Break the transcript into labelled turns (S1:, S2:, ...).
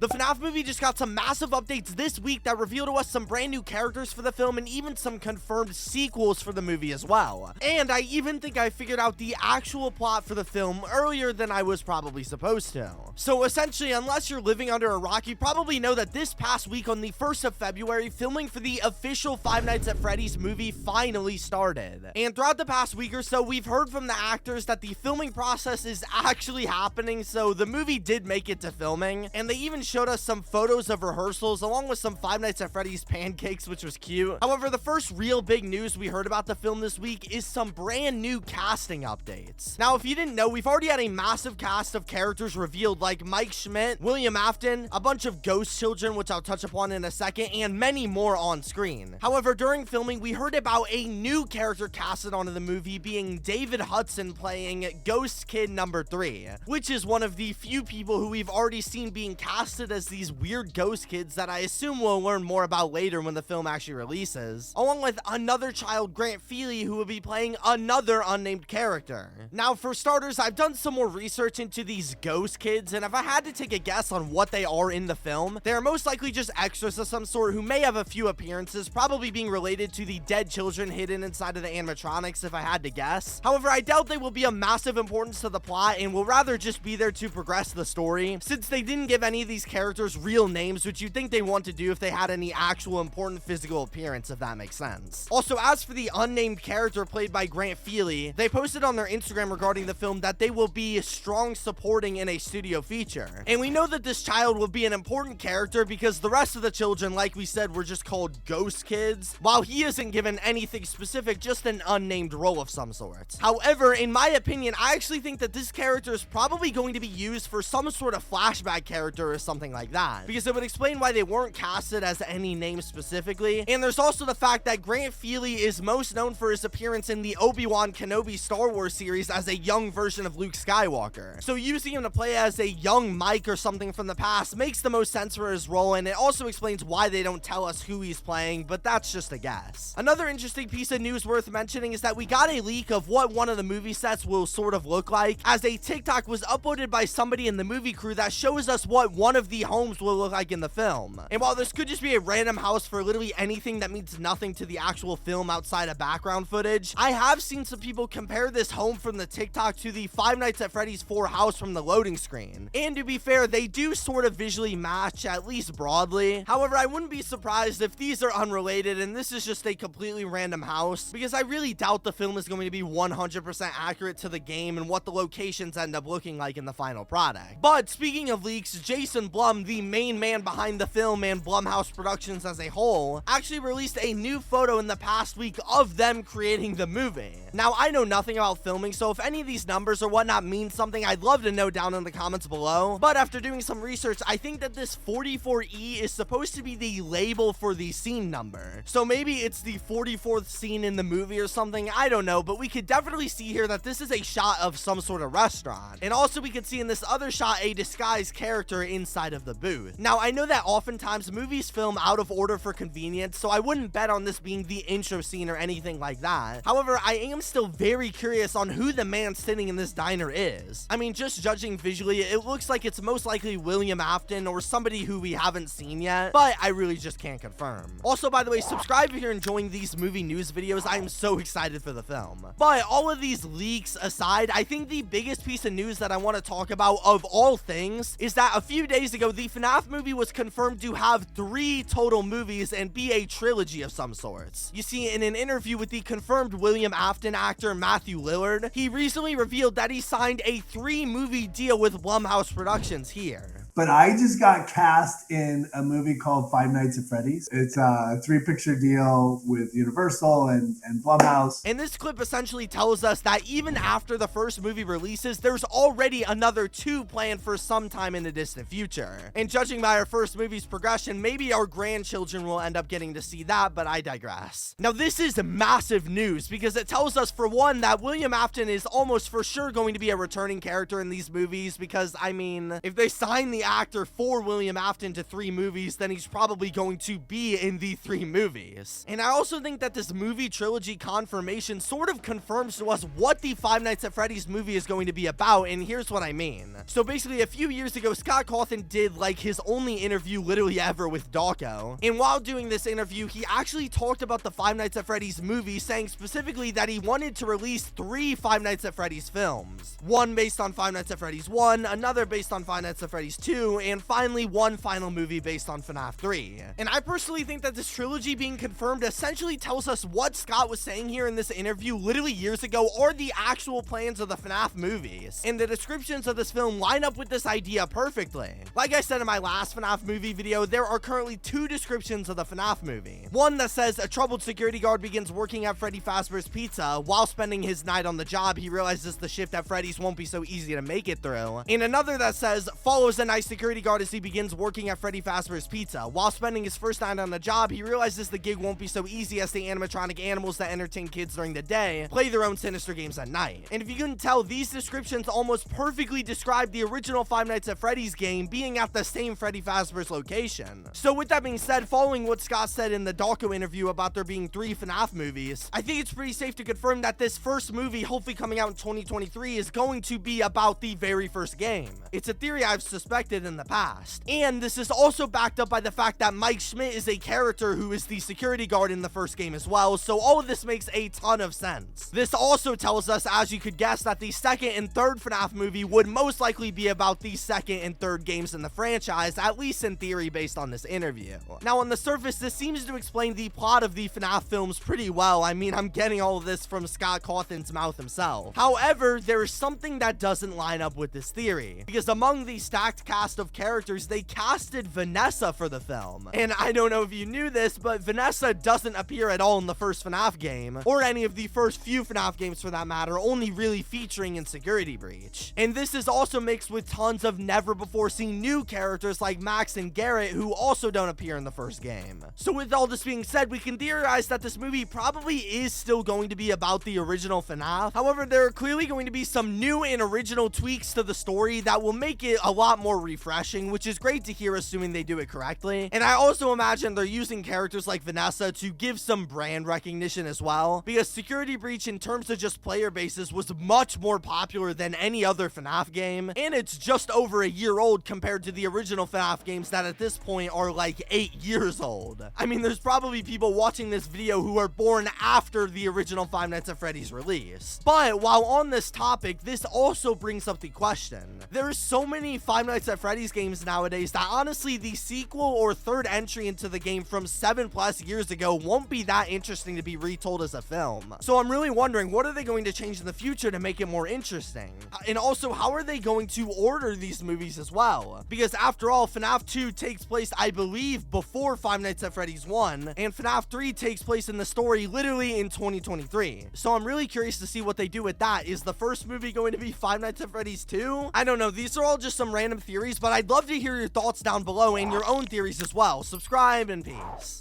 S1: The FNAF movie just got some massive updates this week that revealed to us some brand new characters for the film and even some confirmed sequels for the movie as well. And I even think I figured out the actual plot for the film earlier than I was probably supposed to. So essentially, unless you're living under a rock, you probably know that this past week on the 1st of February, filming for the official Five Nights at Freddy's movie finally started. And throughout the past week or so, we've heard from the actors that the filming process is actually happening, so the movie did make it to filming, and they even showed us some photos of rehearsals along with some Five Nights at Freddy's pancakes, which was cute. However, the first real big news we heard about the film this week is some brand new casting updates. Now, if you didn't know, we've already had a massive cast of characters revealed like Mike Schmidt, William Afton, a bunch of ghost children, which I'll touch upon in a second, and many more on screen. However, during filming, we heard about a new character casted onto the movie, being David Hudson playing Ghost Kid number 3, which is one of the few people who we've already seen being casted as these weird ghost kids that I assume we'll learn more about later when the film actually releases, along with another child, Grant Feely, who will be playing another unnamed character. Now, for starters, I've done some more research into these ghost kids, and if I had to take a guess on what they are in the film, they are most likely just extras of some sort who may have a few appearances, probably being related to the dead children hidden inside of the animatronics, if I had to guess. However, I doubt they will be of massive importance to the plot and will rather just be there to progress the story, since they didn't give any of these characters real names, which you'd think they want to do if they had any actual important physical appearance, if that makes sense. Also, as for the unnamed character played by Grant Feely, they posted on their Instagram regarding the film that they will be strong supporting in a studio feature. And we know that this child will be an important character because the rest of the children, like we said, were just called ghost kids, while he isn't given anything specific, just an unnamed role of some sort. However, in my opinion, I actually think that this character is probably going to be used for some sort of flashback character or something like that, because it would explain why they weren't casted as any name specifically. And there's also the fact that Grant Feely is most known for his appearance in the Obi-Wan Kenobi Star Wars series as a young version of Luke Skywalker. So using him to play as a young Mike or something from the past makes the most sense for his role, and it also explains why they don't tell us who he's playing, but that's just a guess. Another interesting piece of news worth mentioning is that we got a leak of what one of the movie sets will sort of look like, as a TikTok was uploaded by somebody in the movie crew that shows us what one of the homes will look like in the film. And while this could just be a random house for literally anything that means nothing to the actual film outside of background footage, I have seen some people compare this home from the TikTok to the Five Nights at Freddy's 4 house from the loading screen. And to be fair, they do sort of visually match, at least broadly. However, I wouldn't be surprised if these are unrelated and this is just a completely random house, because I really doubt the film is going to be 100% accurate to the game and what the locations end up looking like in the final product. But speaking of leaks, Jason Blum, the main man behind the film and Blumhouse Productions as a whole, actually released a new photo in the past week of them creating the movie. Now, I know nothing about filming, so if any of these numbers or whatnot mean something, I'd love to know down in the comments below. But after doing some research, I think that this 44E is supposed to be the label for the scene number. So maybe it's the 44th scene in the movie or something, I don't know, but we could definitely see here that this is a shot of some sort of restaurant. And also we could see in this other shot a disguised character inside of the booth. Now, I know that oftentimes movies film out of order for convenience, so I wouldn't bet on this being the intro scene or anything like that. However, I am still very curious on who the man sitting in this diner is. I mean, just judging visually, it looks like it's most likely William Afton or somebody who we haven't seen yet, but I really just can't confirm. Also, by the way, subscribe if you're enjoying these movie news videos. I am so excited for the film. But all of these leaks aside, I think the biggest piece of news that I want to talk about of all things is that a few days ago, the FNAF movie was confirmed to have 3 total movies and be a trilogy of some sorts. You see, in an interview with the confirmed William Afton actor Matthew Lillard, he recently revealed that he signed a 3-movie deal with Blumhouse Productions here.
S2: But I just got cast in a movie called Five Nights at Freddy's. It's a 3-picture deal with Universal and Blumhouse.
S1: And this clip essentially tells us that even after the first movie releases, there's already another 2 planned for some time in the distant future. And judging by our first movie's progression, maybe our grandchildren will end up getting to see that, but I digress. Now, this is massive news because it tells us, for one, that William Afton is almost for sure going to be a returning character in these movies because, I mean, if they sign the actor for William Afton to 3 movies, then he's probably going to be in the 3 movies. And I also think that this movie trilogy confirmation sort of confirms to us what the Five Nights at Freddy's movie is going to be about, and here's what I mean. So basically, a few years ago, Scott Cawthon did like his only interview literally ever with Dawko, and while doing this interview, he actually talked about the Five Nights at Freddy's movie, saying specifically that he wanted to release 3 Five Nights at Freddy's films. One based on Five Nights at Freddy's 1, another based on Five Nights at Freddy's 2, and finally one final movie based on FNAF 3. And I personally think that this trilogy being confirmed essentially tells us what Scott was saying here in this interview literally years ago are the actual plans of the FNAF movies. And the descriptions of this film line up with this idea perfectly. Like I said in my last FNAF movie video, there are currently 2 descriptions of the FNAF movie. One that says a troubled security guard begins working at Freddy Fazbear's Pizza. While spending his night on the job, he realizes the shift at Freddy's won't be so easy to make it through. And another that says follows a nice security guard as he begins working at Freddy Fazbear's Pizza. While spending his first night on the job, he realizes the gig won't be so easy as the animatronic animals that entertain kids during the day play their own sinister games at night. And if you couldn't tell, these descriptions almost perfectly describe the original Five Nights at Freddy's game being at the same Freddy Fazbear's location. So with that being said, following what Scott said in the Dawko interview about there being 3 FNAF movies, I think it's pretty safe to confirm that this first movie, hopefully coming out in 2023, is going to be about the very first game. It's a theory I've suspected in the past. And this is also backed up by the fact that Mike Schmidt is a character who is the security guard in the first game as well, so all of this makes a ton of sense. This also tells us, as you could guess, that the second and third FNAF movie would most likely be about the second and third games in the franchise, at least in theory based on this interview. Now on the surface, this seems to explain the plot of the FNAF films pretty well. I mean, I'm getting all of this from Scott Cawthon's mouth himself. However, there is something that doesn't line up with this theory, because among the stacked cast of characters, they casted Vanessa for the film. And I don't know if you knew this, but Vanessa doesn't appear at all in the first FNAF game, or any of the first few FNAF games for that matter, only really featuring in Security Breach. And this is also mixed with tons of never before seen new characters like Max and Garrett, who also don't appear in the first game. So with all this being said, we can theorize that this movie probably is still going to be about the original FNAF. However, there are clearly going to be some new and original tweaks to the story that will make it a lot more refreshing, which is great to hear, assuming they do it correctly. And I also imagine they're using characters like Vanessa to give some brand recognition as well, because Security Breach in terms of just player bases was much more popular than any other FNAF game, and it's just over a year old compared to the original FNAF games that at this point are like 8 years old. I mean, there's probably people watching this video who are born after the original Five Nights at Freddy's release. But while on this topic, this also brings up the question. There are so many Five Nights at Freddy's games nowadays that honestly the sequel or third entry into the game from 7+ years ago won't be that interesting to be retold as a film. So I'm really wondering, what are they going to change in the future to make it more interesting? And also, how are they going to order these movies as well? Because after all, FNAF 2 takes place, I believe, before Five Nights at Freddy's 1, and FNAF 3 takes place in the story literally in 2023. So I'm really curious to see what they do with that. Is the first movie going to be Five Nights at Freddy's 2? I don't know. These are all just some random theories, but I'd love to hear your thoughts down below and your own theories as well. Subscribe and peace.